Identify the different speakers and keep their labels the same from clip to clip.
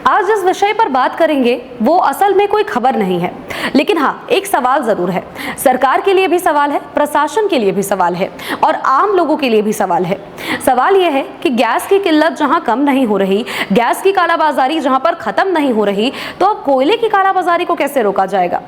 Speaker 1: आज जिस विषय पर बात करेंगे वो असल में कोई खबर नहीं है, लेकिन हाँ, एक सवाल जरूर है। सरकार के लिए भी सवाल है, प्रशासन के लिए भी सवाल है और आम लोगों के लिए भी सवाल है। सवाल यह है कि गैस की किल्लत जहां कम नहीं हो रही, गैस की कालाबाजारी जहां पर खत्म नहीं हो रही, तो अब कोयले की कालाबाजारी को कैसे रोका जाएगा?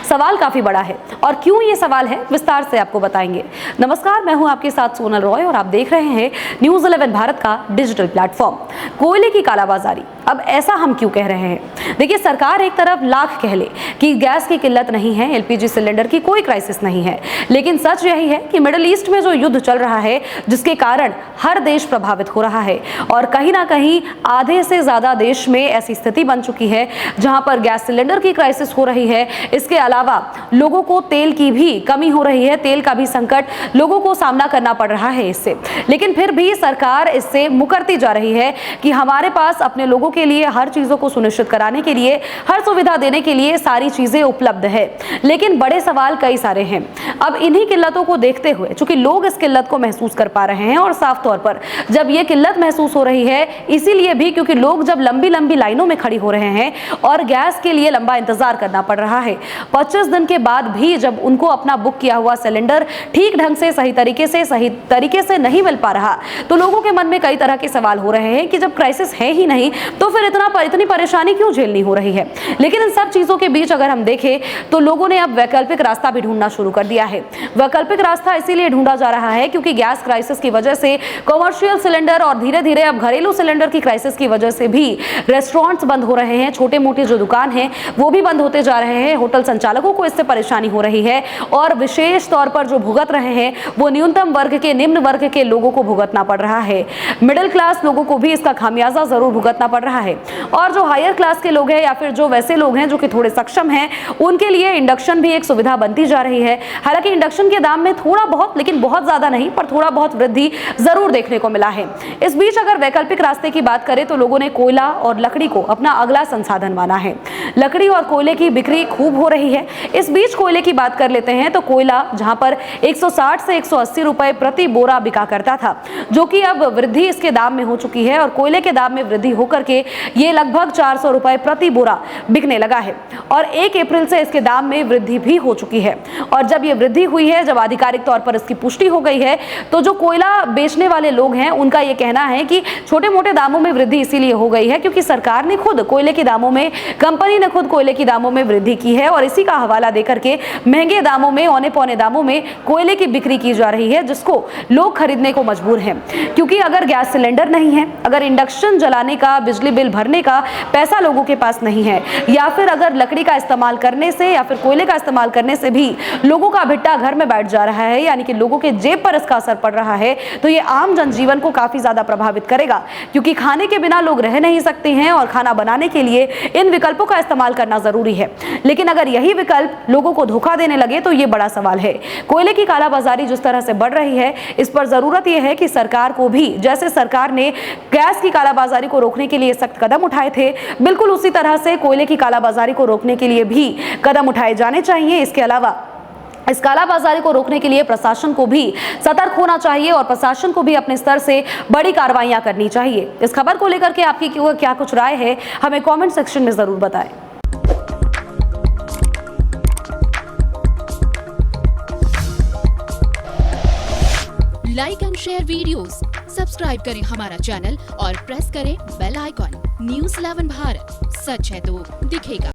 Speaker 1: सवाल काफी बड़ा है और क्यों ये सवाल है, विस्तार से आपको बताएंगे। नमस्कार, मैं हूं आपके साथ सोनल रॉय और आप देख रहे हैं न्यूज़ 11 भारत का डिजिटल प्लेटफॉर्म। कोयले की कालाबाजारी, अब ऐसा हम क्यों कह रहे हैं? देखिए, सरकार एक तरफ लाख कह ले कि गैस की किल्लत नहीं है, एलपीजी सिलेंडर की कोई क्राइसिस नहीं है, लेकिन सच यही है कि मिडिल ईस्ट में जो युद्ध चल रहा है, जिसके कारण हर देश प्रभावित हो रहा है और कहीं ना कहीं आधे से ज्यादा देश में ऐसी स्थिति बन चुकी है जहां पर गैस सिलेंडर की क्राइसिस हो रही है। इसके अलावा लोगों को तेल की भी कमी हो रही है, तेल का भी संकट लोगों को सामना करना पड़ रहा है इससे। लेकिन फिर भी सरकार इससे मुकरती जा रही है कि हमारे पास अपने लोगों के लिए हर चीजों को सुनिश्चित कराने के लिए, हर सुविधा देने के लिए सारी चीजें उपलब्ध है। लेकिन बड़े सवाल कई सारे हैं। अब इन्हीं किल्लतों को देखते हुए, चूंकि लोग इस किल्लत को महसूस कर पा रहे हैं और साफ तौर पर जब ये किल्लत महसूस हो रही है, इसीलिए भी क्योंकि लोग जब लंबी लंबी लाइनों में खड़ी हो रहे हैं और गैस के लिए लंबा इंतजार करना पड़ रहा है, 25 दिन के बाद भी जब उनको अपना बुक किया हुआ सिलेंडर ठीक ढंग से सही तरीके से नहीं मिल पा रहा, तो लोगों के मन में कई तरह के सवाल हो रहे हैं कि जब क्राइसिस है ही नहीं तो फिर इतनी परेशानी क्यों झेलनी हो रही है। लेकिन इन सब चीजों के बीच अगर हम देखें तो लोगों ने अब वैकल्पिक रास्ता भी ढूंढना शुरू कर दिया है। वैकल्पिक रास्ता इसीलिए ढूंढा जा रहा है क्योंकि गैस क्राइसिस की वजह से कमर्शियल सिलेंडर और धीरे धीरे अब घरेलू सिलेंडर की क्राइसिस की वजह से भी रेस्टोरेंट्स बंद हो रहे हैं, छोटे मोटे जो दुकान हैं वो भी बंद होते जा रहे हैं, होटल संचालकों को इससे परेशानी हो रही है और विशेष तौर पर जो भुगत रहे हैं वो न्यूनतम वर्ग के, निम्न वर्ग के लोगों को भुगतना पड़ रहा है। मिडिल क्लास लोगों को भी इसका खामियाजा जरूर भुगतना पड़ रहा है और जो हायर क्लास के लोग हैं या फिर जो वैसे लोग हैं जो कि थोड़े सक्षम हैं, उनके लिए इंडक्शन भी एक सुविधा बनती जा रही है। हालांकि इंडक्शन के दाम में थोड़ा बहुत, लेकिन बहुत ज्यादा नहीं, पर थोड़ा बहुत वृद्धि जरूर देखने को मिला है। इस बीच अगर वैकल्पिक रास्ते की बात करें तो लोगों ने कोयला और लकड़ी को अपना अगला संसाधन माना है। लकड़ी और कोयले की बिक्री खूब हो रही है। इस बीच कोयले की बात कर लेते हैं तो कोयला जहां पर 160 से 180 रुपए प्रति बोरा बिका करता था, जो कि अब वृद्धि इसके दाम में हो चुकी है और कोयले के दाम में वृद्धि होकर के ये लगभग 400 रुपए प्रति बोरा बिकने लगा है और 1 अप्रैल से इसके दाम में वृद्धि भी हो चुकी है। और जब ये वृद्धि हुई है, जब आधिकारिक तौर पर इसकी पुष्टि हो गई है, तो जो कोयला बेचने वाले लोग हैं उनका ये कहना है कि छोटे मोटे दामों में वृद्धि इसीलिए हो गई है क्योंकि सरकार ने खुद कोयले के दामों में, कंपनी ने खुद कोयले के दामों में वृद्धि की है और इसी का हवाला देकर के महंगे दामों में, औने पौने दामों में कोयले की बिक्री की जा रही है, जिसको लोग खरीदने को मजबूर हैं। क्योंकि अगर गैस सिलेंडर नहीं है, अगर इंडक्शन जलाने का, बिजली बिल भरने का पैसा लोगों के पास नहीं है, या फिर अगर लकड़ी का इस्तेमाल करने से या फिर कोयले का इस्तेमाल करने से भी लोगों का भिट्टा घर में बैठ जा रहा है, यानी कि लोगों के जेब पर इसका असर पड़ रहा है, तो ये आम जनजीवन को काफी ज्यादा प्रभावित करेगा। क्योंकि खाने के बिना लोग रह नहीं सकते हैं और खाना बनाने के लिए इन विकल्पों का इस्तेमाल करना जरूरी है। लेकिन अगर यही विकल्प लोगों को धोखा देने लगे तो ये बड़ा सवाल है। कोयले की कालाबाजारी जिस तरह से बढ़ रही है, इस पर जरूरत यह है कि सरकार को भी, जैसे सरकार ने गैस की कालाबाजारी को रोकने के लिए सख्त कदम उठाए थे, बिल्कुल उसी तरह से कोयले की कालाबाजारी को रोकने के लिए भी कदम उठाए जाने चाहिए। इसके अलावा इस कालाबाजारी को रोकने के लिए प्रशासन को भी सतर्क होना चाहिए और प्रशासन को भी अपने स्तर से बड़ी कार्रवाइयां करनी चाहिए। इस खबर को लेकर के आपकी क्या कुछ राय है, हमें कमेंट सेक्शन में जरूर बताएं।
Speaker 2: Like and share videos, subscribe करें हमारा चैनल और प्रेस करें बेल आइकॉन। न्यूज़ 11 भारत, सच है तो दिखेगा।